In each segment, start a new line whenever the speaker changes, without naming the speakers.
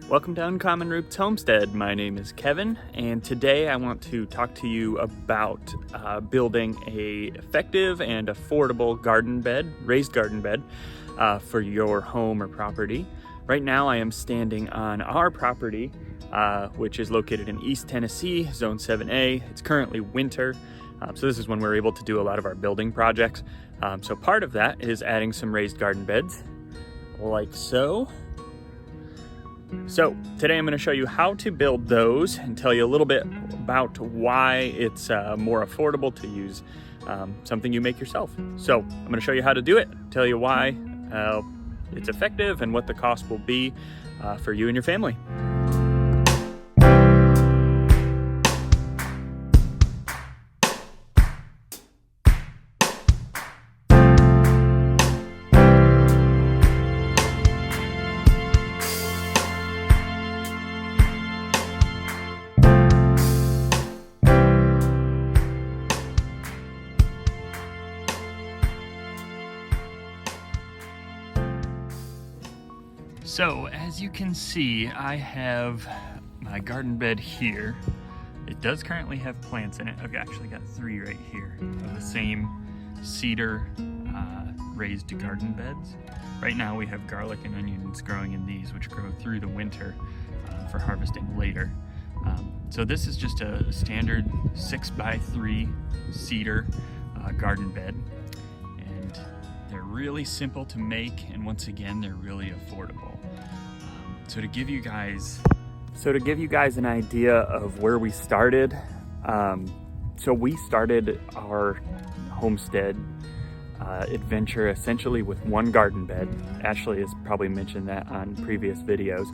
Welcome to Uncommon Roots Homestead. My name is Kevin, and today I want to talk to you about building a effective and affordable garden bed, raised garden bed, for your home or property. Right now I am standing on our property, which is located in East Tennessee, Zone 7A. It's currently winter, so this is when we're able to do a lot of our building projects. So part of that is adding some raised garden beds, like so. So today I'm going to show you how to build those and tell you a little bit about why it's more affordable to use something you make yourself. So I'm going to show you how to do it, tell you why it's effective and what the cost will be for you and your family. So as you can see, I have my garden bed here. It does currently have plants in it. I've actually got 3 right here of the same cedar raised garden beds. Right now we have garlic and onions growing in these, which grow through the winter for harvesting later. So this is just a standard 6x3 cedar garden bed. And they're really simple to make, and once again, they're really affordable. So to give you guys an idea of where we started, so we started our homestead adventure essentially with one garden bed. Ashley has probably mentioned that on previous videos.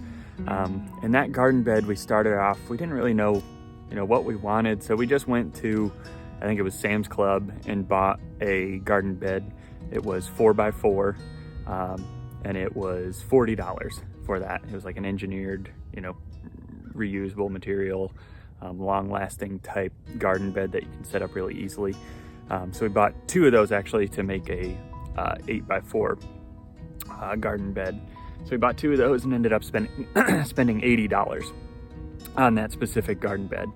In that garden bed, we started off, we didn't really know, what we wanted, so we just went to, I think it was Sam's Club, and bought a garden bed. It was 4x4, and it was $40 for that. It was like an engineered, reusable material, long-lasting type garden bed that you can set up really easily. So we bought 2 of those actually to make a 8x4 garden bed. So we bought 2 of those and ended up spending $80 on that specific garden bed.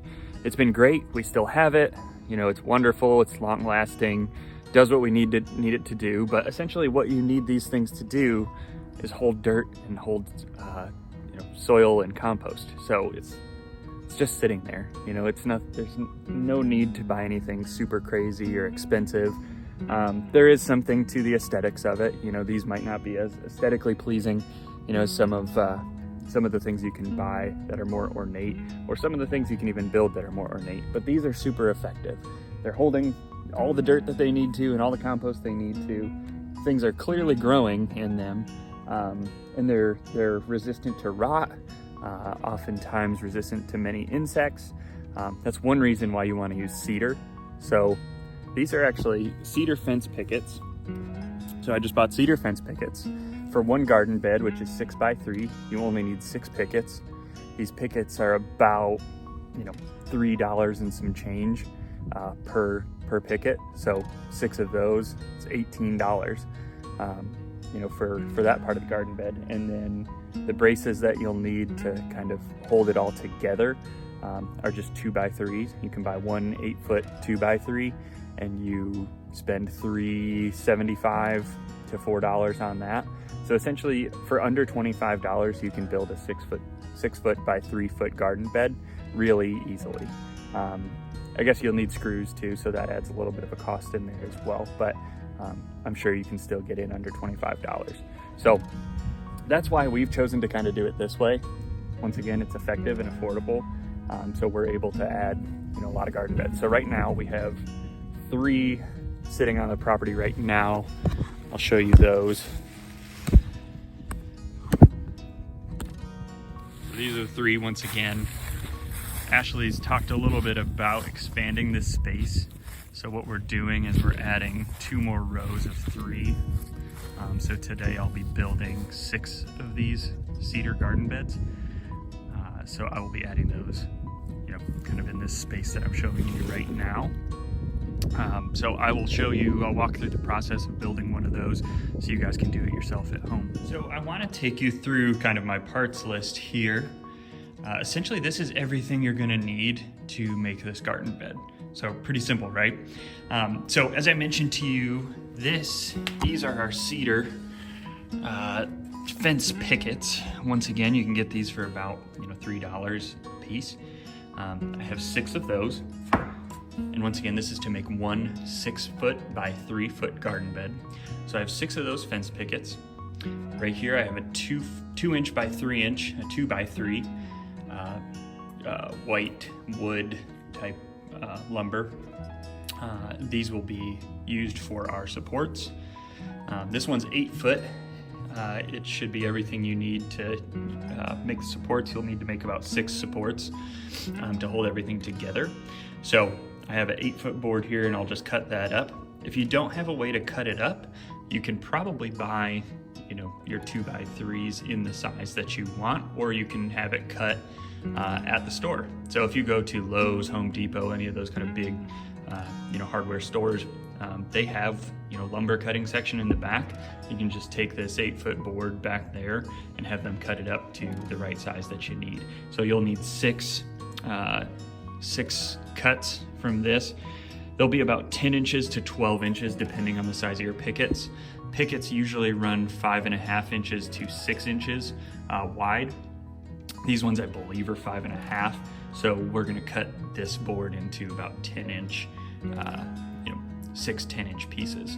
It's been great. We still have it. It's wonderful. It's long-lasting. Does what we need it to do. But essentially, what you need these things to do is hold dirt and hold soil and compost. So it's just sitting there. There's no need to buy anything super crazy or expensive. There is something to the aesthetics of it. These might not be as aesthetically pleasing, as some of the things you can buy that are more ornate, or some of the things you can even build that are more ornate. But these are super effective. They're holding all the dirt that they need to and all the compost they need to. Things are clearly growing in them, and they're resistant to rot, oftentimes resistant to many insects. That's one reason why you want to use cedar. So these are actually cedar fence pickets. So I just bought cedar fence pickets for one garden bed, which is 6x3. You only need 6 pickets. These pickets are about $3 and some change per picket. So 6 of those, it's $18. For that part of the garden bed. And then the braces that you'll need to kind of hold it all together are just 2x3s. You can buy one 8-foot 2x3, and you spend $3.75 to $4 on that. So essentially, for under $25, you can build a 6 foot by 3 foot garden bed really easily. I guess you'll need screws too, so that adds a little bit of a cost in there as well. But I'm sure you can still get in under $25. So that's why we've chosen to kind of do it this way. Once again, it's effective and affordable. So we're able to add, a lot of garden beds. So right now we have 3 sitting on the property right now. I'll show you those. These are 3 once again. Ashley's talked a little bit about expanding this space. So what we're doing is we're adding 2 more rows of 3. So today I'll be building 6 of these cedar garden beds. So I will be adding those, kind of in this space that I'm showing you right now. So I will show you, I'll walk through the process of building one of those so you guys can do it yourself at home. So I want to take you through kind of my parts list here. Essentially, this is everything you're going to need to make this garden bed. So pretty simple, right? So as I mentioned to you, these are our cedar fence pickets. Once again, you can get these for about $3 a piece. I have 6 of those. And once again, this is to make one 6-foot by 3-foot garden bed. So I have 6 of those fence pickets. Right here, I have a 2-inch by 3-inch, a 2x3 white wood type lumber. These will be used for our supports. This one's 8 foot. It should be everything you need to make the supports. You'll need to make about 6 supports to hold everything together. So I have an 8-foot board here, and I'll just cut that up. If you don't have a way to cut it up, you can probably buy your 2x3s in the size that you want, or you can have it cut at the store. So if you go to Lowe's, Home Depot, any of those kind of big hardware stores, they have lumber cutting section in the back. You can just take this 8-foot board back there and have them cut it up to the right size that you need. So you'll need 6 cuts from this. They'll be about 10 inches to 12 inches depending on the size of your pickets. Pickets usually run 5.5 inches to 6 inches wide. These ones I believe are 5.5. So we're gonna cut this board into about 10-inch, 6 10-inch pieces.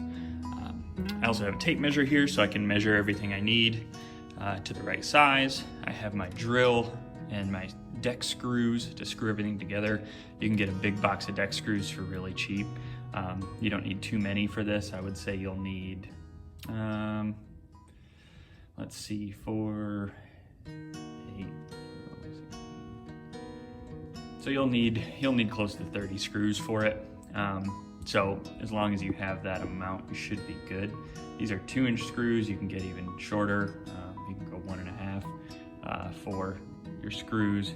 I also have a tape measure here so I can measure everything I need to the right size. I have my drill and my deck screws to screw everything together. You can get a big box of deck screws for really cheap. You don't need too many for this. I would say you'll need, let's see, 4, 8. So you'll need close to 30 screws for it. So as long as you have that amount, you should be good. These are 2-inch screws. You can get even shorter. You can go 1.5 for your screws,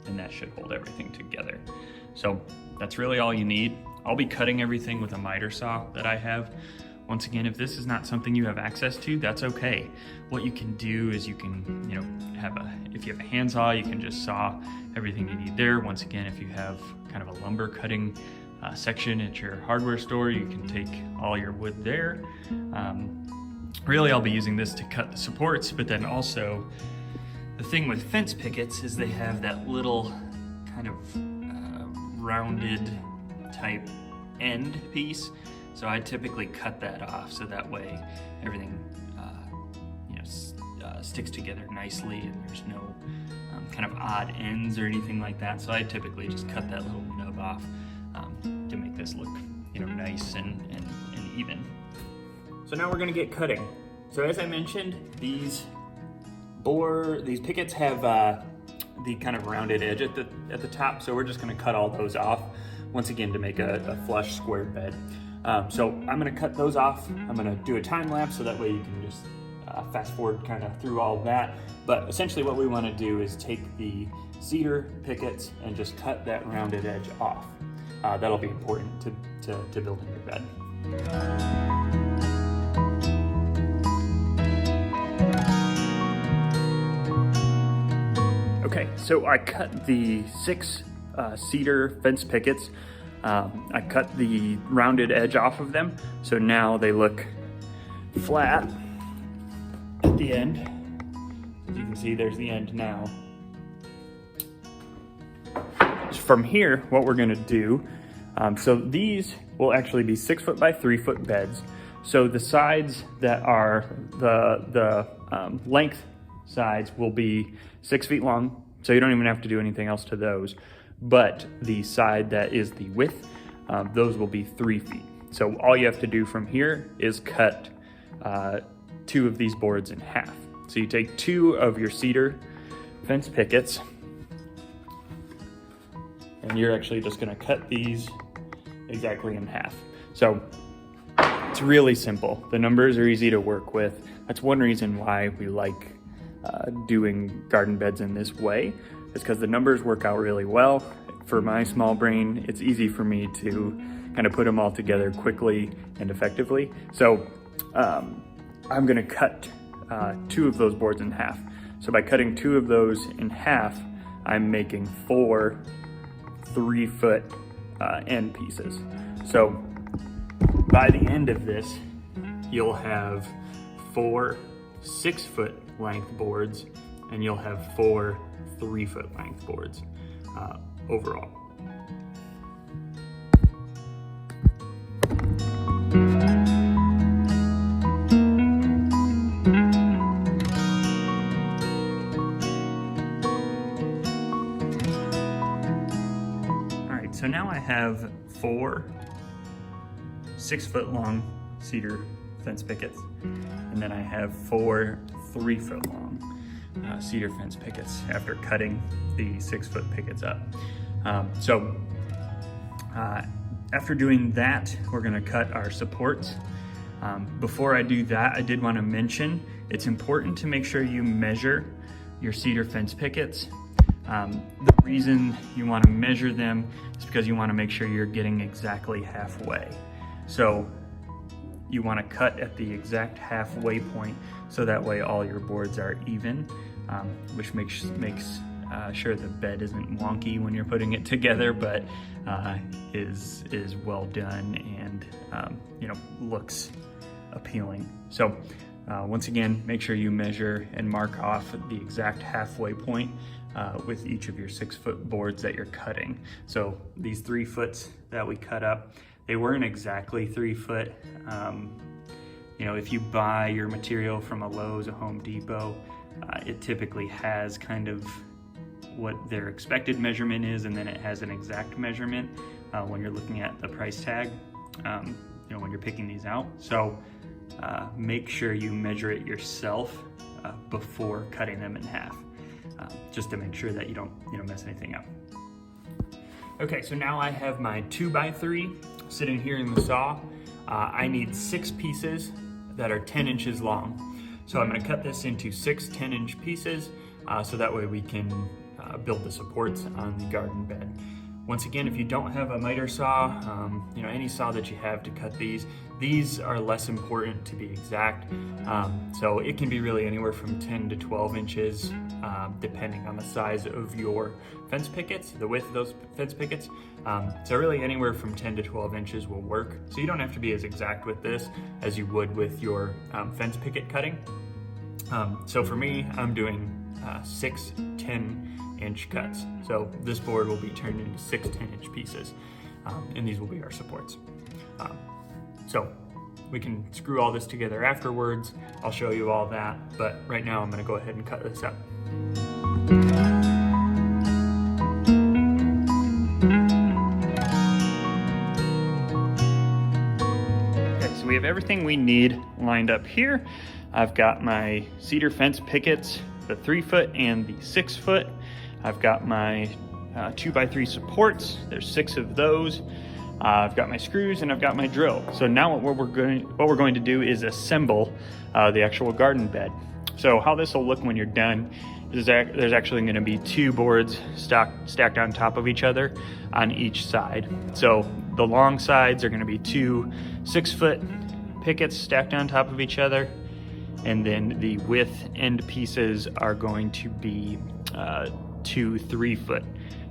and that should hold everything together. So that's really all you need. I'll be cutting everything with a miter saw that I have. Once again, if this is not something you have access to, that's okay. What you can do is you can, if you have a handsaw, you can just saw everything you need there. Once again, if you have kind of a lumber cutting section at your hardware store, you can take all your wood there. Really, I'll be using this to cut the supports, but then also the thing with fence pickets is they have that little kind of rounded type end piece. So I typically cut that off so that way everything sticks together nicely and there's no kind of odd ends or anything like that. So I typically just cut that little nub off to make this look nice and even. So now we're gonna get cutting. So as I mentioned, these pickets have the kind of rounded edge at the top, so we're just gonna cut all those off once again to make a flush square bed. So I'm gonna cut those off. I'm gonna do a time lapse so that way you can just fast forward kind of through all of that. But essentially what we wanna do is take the cedar pickets and just cut that rounded edge off. That'll be important to building your bed. Okay, so I cut the 6 cedar fence pickets. I cut the rounded edge off of them, so now they look flat at the end. As you can see, there's the end now. From here, what we're gonna do, so these will actually be 6-foot by 3-foot beds. So the sides that are the length sides will be 6 feet long, so you don't even have to do anything else to those. But the side that is the width, those will be 3 feet. So all you have to do from here is cut 2 of these boards in half. So you take 2 of your cedar fence pickets, and you're actually just gonna cut these exactly in half. So it's really simple. The numbers are easy to work with. That's one reason why we like doing garden beds in this way, is because the numbers work out really well. For my small brain, it's easy for me to kind of put them all together quickly and effectively. So I'm gonna cut 2 of those boards in half. So by cutting 2 of those in half, I'm making 4 3-foot end pieces. So by the end of this, you'll have 4 6-foot length boards, and you'll have 4 3-foot length boards overall. So now I have 4 6-foot long cedar fence pickets, and then I have 4 3-foot long cedar fence pickets after cutting the 6-foot pickets up. After doing that, we're gonna cut our supports. Before I do that, I did wanna mention, it's important to make sure you measure your cedar fence pickets. The reason you want to measure them is because you want to make sure you're getting exactly halfway. So you want to cut at the exact halfway point, so that way all your boards are even, which makes sure the bed isn't wonky when you're putting it together, but is well done and looks appealing. So once again, make sure you measure and mark off the exact halfway point with each of your 6-foot boards that you're cutting. So these 3 foots that we cut up, they weren't exactly 3 foot. If you buy your material from a Lowe's, a Home Depot, it typically has kind of what their expected measurement is, and then it has an exact measurement when you're looking at the price tag, when you're picking these out. So make sure you measure it yourself before cutting them in half, just to make sure that you don't mess anything up. Okay, so now I have my 2x3 sitting here in the saw. I need 6 pieces that are 10 inches long. So I'm gonna cut this into 6 10-inch pieces, so that way we can build the supports on the garden bed. Once again, if you don't have a miter saw, any saw that you have to cut these are less important to be exact. So it can be really anywhere from 10 to 12 inches, depending on the size of your fence pickets, the width of those fence pickets. So really anywhere from 10 to 12 inches will work. So you don't have to be as exact with this as you would with your fence picket cutting. So for me, I'm doing 6 10-inch cuts. So this board will be turned into 6 10-inch pieces, and these will be our supports. So we can screw all this together afterwards. I'll show you all that, but right now I'm gonna go ahead and cut this up. Okay, so we have everything we need lined up here. I've got my cedar fence pickets, the 3-foot and the 6-foot. I've got my 2x3 supports. There's 6 of those. I've got my screws and I've got my drill. So now what we're going to do is assemble the actual garden bed. So how this will look when you're done is there's actually going to be 2 boards stacked on top of each other on each side. So the long sides are going to be 2 6-foot pickets stacked on top of each other, and then the width end pieces are going to be 2 3-foot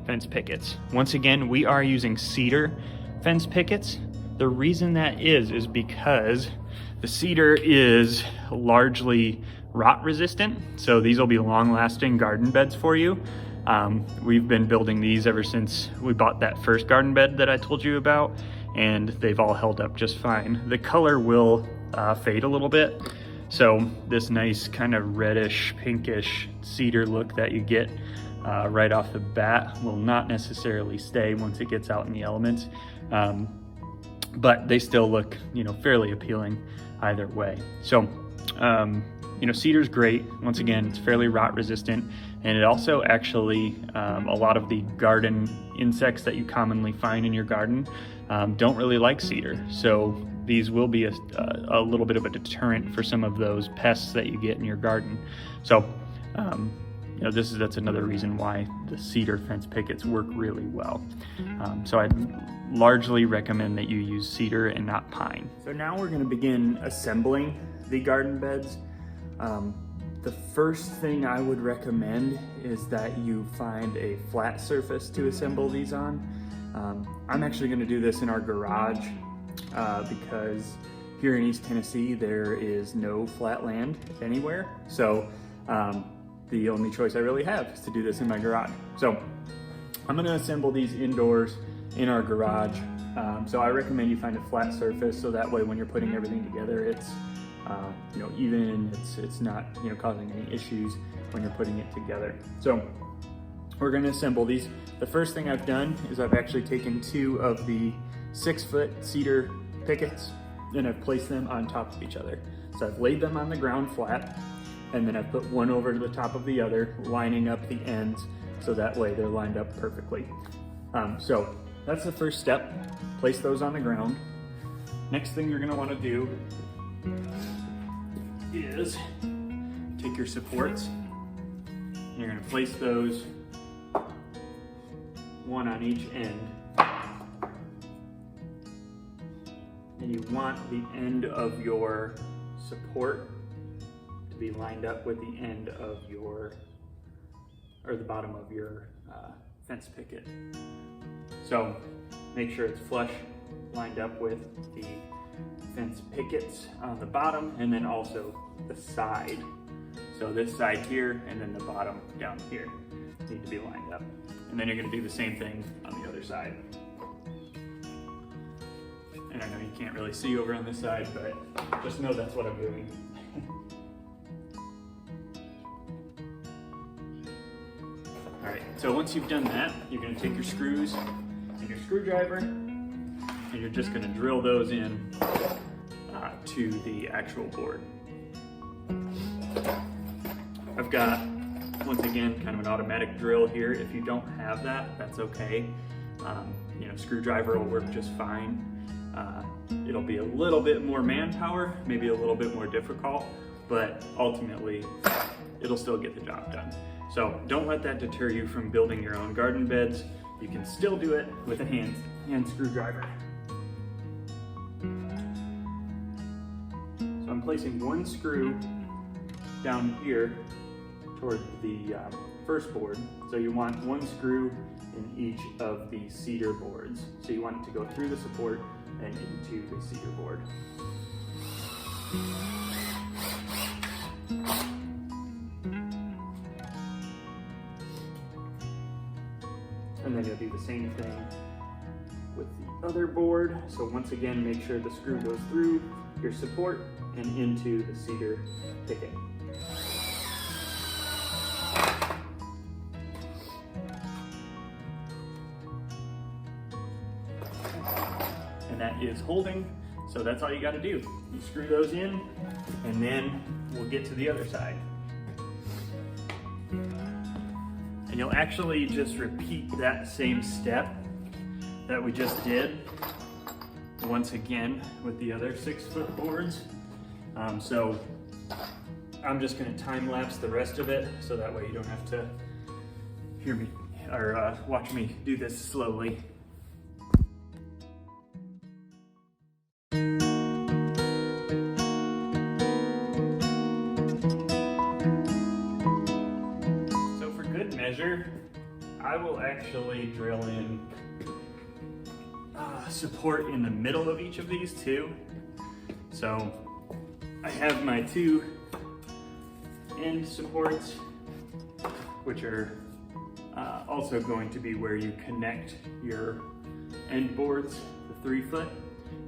fence pickets. Once again, we are using cedar fence pickets. The reason that is because the cedar is largely rot resistant, so these will be long-lasting garden beds for you. We've been building these ever since we bought that first garden bed that I told you about, and they've all held up just fine. The color will fade a little bit, so this nice kind of reddish pinkish cedar look that you get right off the bat will not necessarily stay once it gets out in the elements, but they still look fairly appealing either way. So cedar's great. Once again, it's fairly rot resistant, and it also actually a lot of the garden insects that you commonly find in your garden don't really like cedar, so these will be a little bit of a deterrent for some of those pests that you get in your garden. So that's another reason why the cedar fence pickets work really well. So I'd largely recommend that you use cedar and not pine. So now we're going to begin assembling the garden beds. The first thing I would recommend is that you find a flat surface to assemble these on. I'm actually going to do this in our garage because here in East Tennessee there is no flat land anywhere. So the only choice I really have is to do this in my garage. So I'm going to assemble these indoors in our garage. So I recommend you find a flat surface so that way when you're putting everything together, it's even, it's not causing any issues when you're putting it together. So we're going to assemble these. The first thing I've done is I've actually taken 2 of the 6-foot cedar pickets and I've placed them on top of each other. So I've laid them on the ground flat, and then I've put one over to the top of the other, lining up the ends so that way they're lined up perfectly. So that's the first step. Place those on the ground. Next thing you're going to want to do is take your supports. You're going to place those one on each end. And you want the end of your support to be lined up with the end of your, or the bottom of your fence picket. So make sure it's flush, lined up with the fence pickets on the bottom, and then also the side. So this side here and then the bottom down here need to be lined up. And then you're going to do the same thing on the other side. And I know you can't really see over on this side, but just know that's what I'm doing. All right, so once you've done that, you're going to take your screws and your screwdriver, and you're just going to drill those in to the actual board. I've got, once again, kind of an automatic drill here. If you don't have that, that's okay. Screwdriver will work just fine. It'll be a little bit more manpower, maybe a little bit more difficult, but ultimately it'll still get the job done. So don't let that deter you from building your own garden beds. You can still do it with a hand screwdriver. So I'm placing one screw down here toward the first board. So you want one screw in each of the cedar boards. So you want it to go through the support and into the cedar board. And then you'll do the same thing with the other board. So once again, make sure the screw goes through your support and into the cedar picket. And that is holding, so that's all you got to do. You screw those in, and then we'll get to the other side. And you'll actually just repeat that same step that we just did once again with the other 6-foot boards. So I'm just going to time lapse the rest of it so that way you don't have to hear me or watch me do this slowly. I will actually drill in support in the middle of each of these too. So I have my 2 end supports, which are also going to be where you connect your end boards, the 3-foot.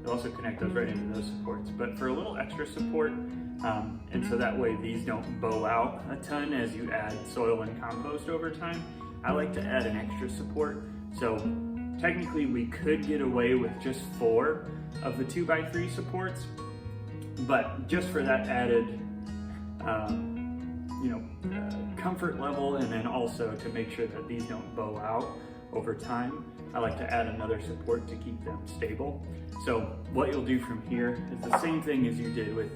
You'll also connect those right into those supports, but for a little extra support, and so that way these don't bow out a ton as you add soil and compost over time, I like to add an extra support. So technically we could get away with just 4 of the 2x3 supports, but just for that added comfort level, and then also to make sure that these don't bow out over time, I like to add another support to keep them stable. So what you'll do from here is the same thing as you did with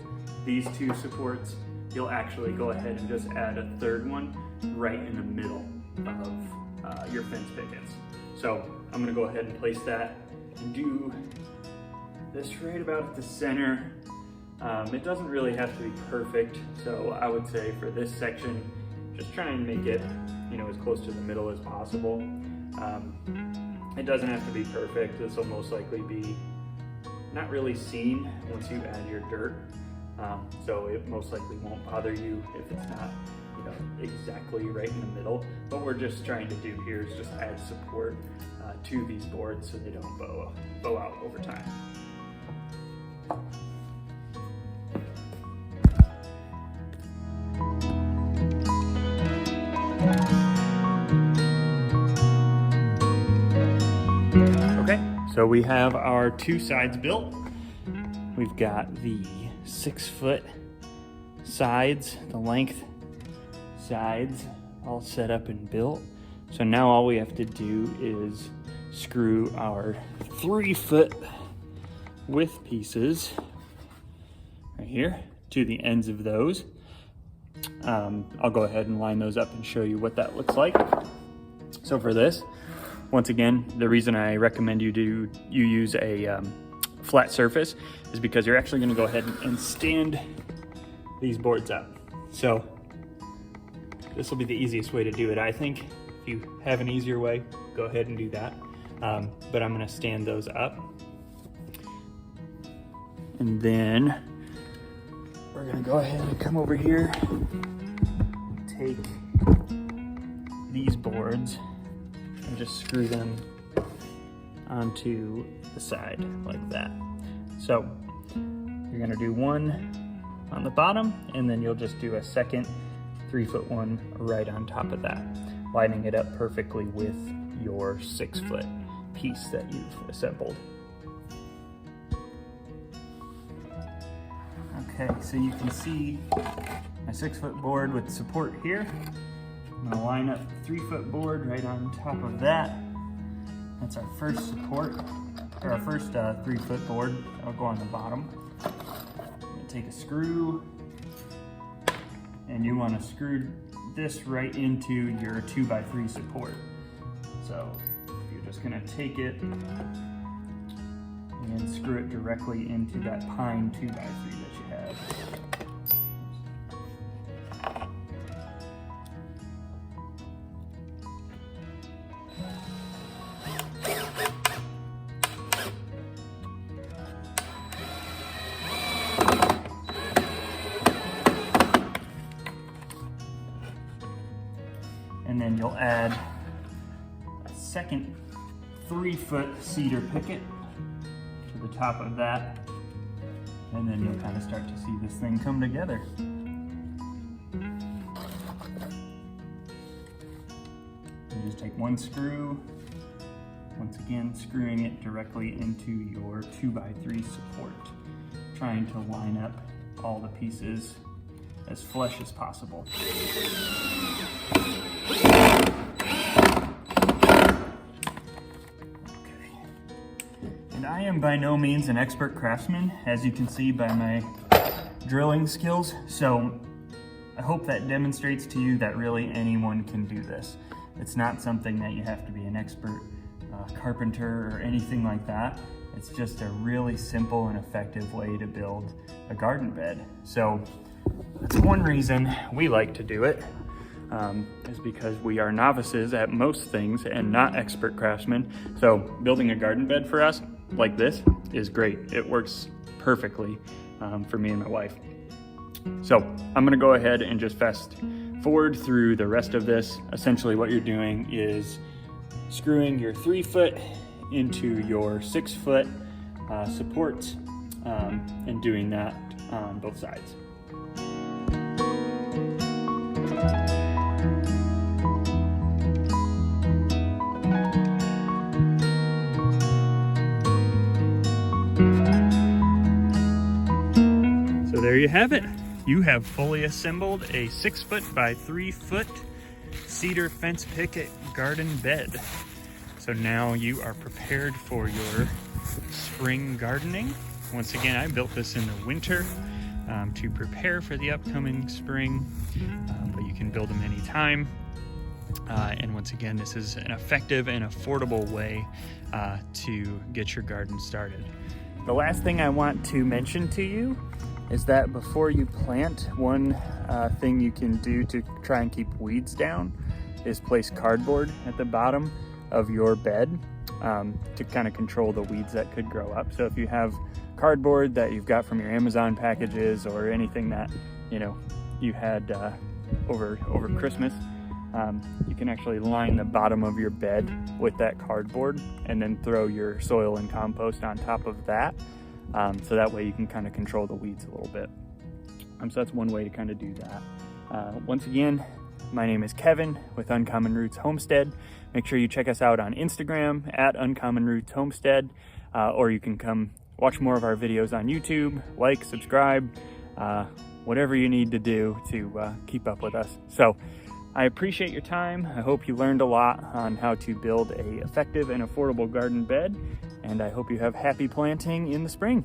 these 2 supports. you'll actually go ahead and just add a third one right in the middle of your fence pickets. So I'm gonna go ahead and place that and do this right about at the center. It doesn't really have to be perfect, so I would say for this section, just try and make it, as close to the middle as possible. It doesn't have to be perfect. This will most likely be not really seen once you add your dirt, so it most likely won't bother you if it's not, exactly right in the middle. What we're just trying to do here is just add support to these boards so they don't bow out over time. Okay, so we have our two sides built. We've got the 6-foot sides, the length sides all set up and built. So now all we have to do is screw our 3-foot width pieces right here to the ends of those. I'll go ahead and line those up and show you what that looks like. So for this, once again, the reason I recommend you use a flat surface is because you're actually going to go ahead and stand these boards up. So this will be the easiest way to do it, I think. If you have an easier way, go ahead and do that. But I'm going to stand those up. And then we're going to go ahead and come over here, take these boards and just screw them onto the side like that. So you're going to do one on the bottom, and then you'll just do a second 3-foot one right on top of that, lining it up perfectly with your 6-foot piece that you've assembled. Okay, so you can see my 6-foot board with support here. I'm gonna line up the 3-foot board right on top of that. That's our first support, or our first 3-foot board. I'll go on the bottom. I'm gonna take a screw, and you want to screw this right into your 2x3 support. So you're just gonna take it and screw it directly into that pine 2x3 that you have. And then you'll add a second 3-foot cedar picket to the top of that, and then you'll kind of start to see this thing come together. You just take one screw, once again screwing it directly into your 2x3 support, trying to line up all the pieces as flush as possible. And I am by no means an expert craftsman, as you can see by my drilling skills, so I hope that demonstrates to you that really anyone can do this. It's not something that you have to be an expert carpenter or anything like that. It's just a really simple and effective way to build a garden bed. So that's one reason we like to do it, is because we are novices at most things and not expert craftsmen. So building a garden bed for us like this is great. It works perfectly for me and my wife. So I'm gonna go ahead and just fast forward through the rest of this. Essentially what you're doing is screwing your 3-foot into your 6-foot supports and doing that on both sides. So there you have it. You have fully assembled a 6-foot by 3-foot cedar fence picket garden bed. So now you are prepared for your spring gardening. Once again, I built this in the winter. to prepare for the upcoming spring, but you can build them anytime. And once again, this is an effective and affordable way to get your garden started. The last thing I want to mention to you is that before you plant, one thing you can do to try and keep weeds down is place cardboard at the bottom of your bed to kind of control the weeds that could grow up. So if you have cardboard that you've got from your Amazon packages or anything that you had over Christmas, you can actually line the bottom of your bed with that cardboard and then throw your soil and compost on top of that. So that way you can kind of control the weeds a little bit. So that's one way to kind of do that. Once again, my name is Kevin with Uncommon Roots Homestead. Make sure you check us out on Instagram at Uncommon Roots Homestead, or you can come watch more of our videos on YouTube, like, subscribe, whatever you need to do to keep up with us. So I appreciate your time. I hope you learned a lot on how to build a effective and affordable garden bed, and I hope you have happy planting in the spring.